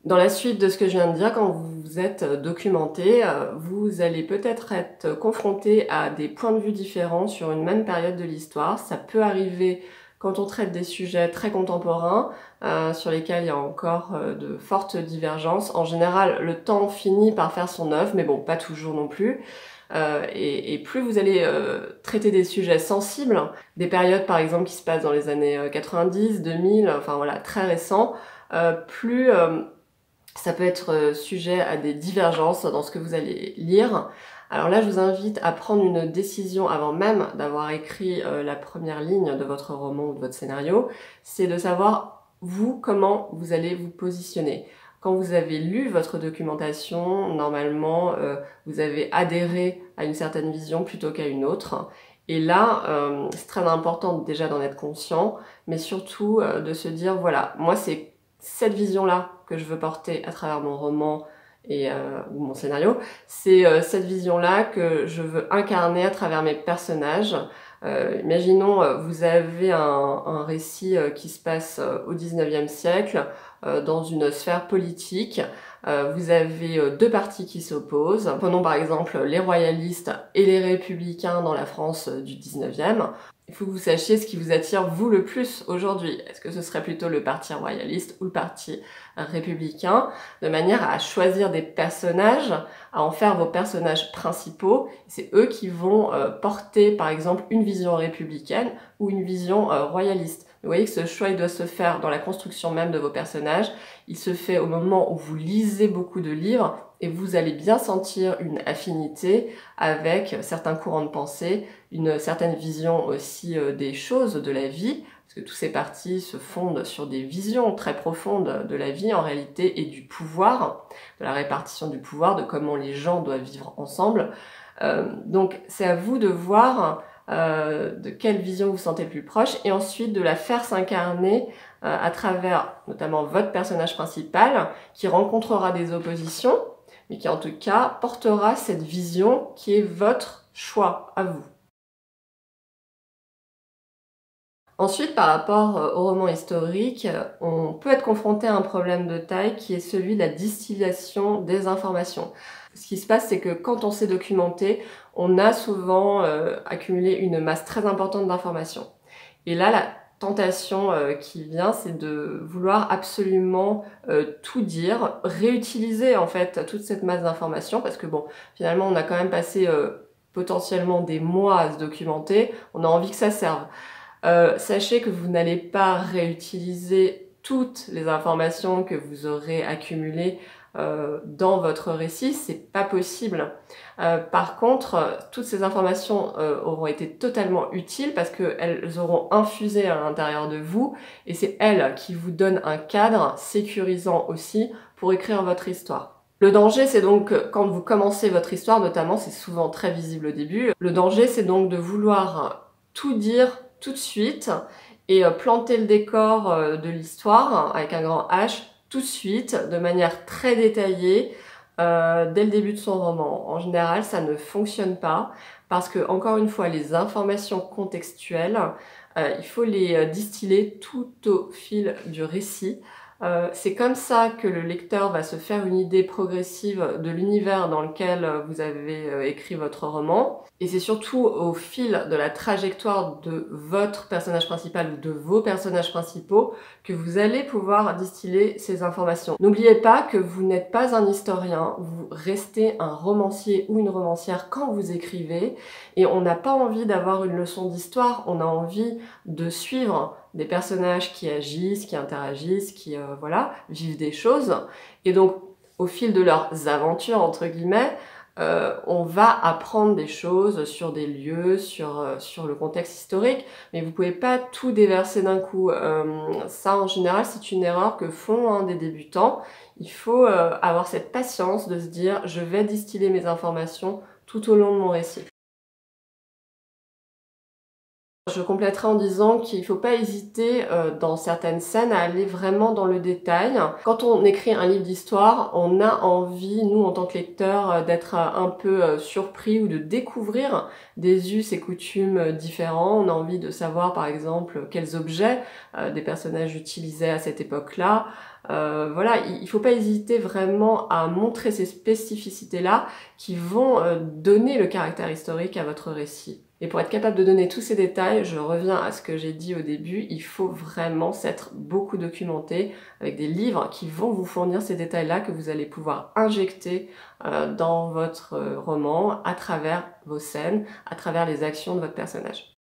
Dans la suite de ce que je viens de dire, quand vous vous êtes documenté, vous allez peut-être être confronté à des points de vue différents sur une même période de l'histoire. Ça peut arriver quand on traite des sujets très contemporains, sur lesquels il y a encore de fortes divergences. En général, le temps finit par faire son œuvre, mais bon, pas toujours non plus. Et plus vous allez traiter des sujets sensibles, des périodes par exemple qui se passent dans les années 90, 2000, enfin voilà, très récents, plus ça peut être sujet à des divergences dans ce que vous allez lire. Alors là, je vous invite à prendre une décision avant même d'avoir écrit la première ligne de votre roman ou de votre scénario. C'est de savoir, vous, comment vous allez vous positionner. Quand vous avez lu votre documentation, normalement, vous avez adhéré à une certaine vision plutôt qu'à une autre. Et là, c'est très important déjà d'en être conscient, mais surtout de se dire, voilà, moi c'est cette vision-là que je veux porter à travers mon roman et ou mon scénario, c'est cette vision-là que je veux incarner à travers mes personnages. Imaginons, vous avez un récit qui se passe au 19e siècle, dans une sphère politique. Vous avez deux partis qui s'opposent. Prenons par exemple les royalistes et les républicains dans la France du 19e. Il faut que vous sachiez ce qui vous attire vous le plus aujourd'hui. Est-ce que ce serait plutôt le parti royaliste ou le parti républicain, de manière à choisir des personnages, à en faire vos personnages principaux. C'est eux qui vont porter par exemple une vision républicaine ou une vision royaliste. Vous voyez que ce choix il doit se faire dans la construction même de vos personnages. Il se fait au moment où vous lisez beaucoup de livres et vous allez bien sentir une affinité avec certains courants de pensée, une certaine vision aussi des choses, de la vie, parce que tous ces partis se fondent sur des visions très profondes de la vie en réalité et du pouvoir, de la répartition du pouvoir, de comment les gens doivent vivre ensemble. Donc c'est à vous de voir de quelle vision vous vous sentez le plus proche et ensuite de la faire s'incarner à travers notamment votre personnage principal qui rencontrera des oppositions, mais qui en tout cas portera cette vision qui est votre choix à vous. Ensuite, par rapport au roman historique, on peut être confronté à un problème de taille qui est celui de la distillation des informations. Ce qui se passe, c'est que quand on s'est documenté, on a souvent accumulé une masse très importante d'informations. Et là, la tentation qui vient, c'est de vouloir absolument tout dire, réutiliser en fait toute cette masse d'informations, parce que bon, finalement, on a quand même passé potentiellement des mois à se documenter, on a envie que ça serve. Sachez que vous n'allez pas réutiliser toutes les informations que vous aurez accumulées dans votre récit, c'est pas possible. Par contre, toutes ces informations auront été totalement utiles parce qu'elles auront infusé à l'intérieur de vous et c'est elles qui vous donnent un cadre sécurisant aussi pour écrire votre histoire. Le danger, c'est donc, quand vous commencez votre histoire notamment, c'est souvent très visible au début, le danger, c'est donc de vouloir tout dire tout de suite et planter le décor de l'histoire avec un grand H tout de suite, de manière très détaillée, dès le début de son roman. En général, ça ne fonctionne pas parce que, encore une fois, les informations contextuelles, il faut les distiller tout au fil du récit. C'est comme ça que le lecteur va se faire une idée progressive de l'univers dans lequel vous avez écrit votre roman. Et c'est surtout au fil de la trajectoire de votre personnage principal ou de vos personnages principaux que vous allez pouvoir distiller ces informations. N'oubliez pas que vous n'êtes pas un historien, vous restez un romancier ou une romancière quand vous écrivez et on n'a pas envie d'avoir une leçon d'histoire, on a envie de suivre des personnages qui agissent, qui interagissent, qui voilà, vivent des choses. Et donc, au fil de leurs aventures, entre guillemets, on va apprendre des choses sur des lieux, sur le contexte historique, mais vous pouvez pas tout déverser d'un coup. Ça, en général, c'est une erreur que font des débutants. Il faut avoir cette patience de se dire, je vais distiller mes informations tout au long de mon récit. Je compléterai en disant qu'il ne faut pas hésiter dans certaines scènes à aller vraiment dans le détail. Quand on écrit un livre d'histoire, on a envie, nous en tant que lecteurs, d'être un peu surpris ou de découvrir des us et coutumes différents. On a envie de savoir par exemple quels objets des personnages utilisaient à cette époque-là. Voilà, il ne faut pas hésiter vraiment à montrer ces spécificités-là qui vont donner le caractère historique à votre récit. Et pour être capable de donner tous ces détails, je reviens à ce que j'ai dit au début, il faut vraiment s'être beaucoup documenté avec des livres qui vont vous fournir ces détails-là que vous allez pouvoir injecter dans votre roman à travers vos scènes, à travers les actions de votre personnage.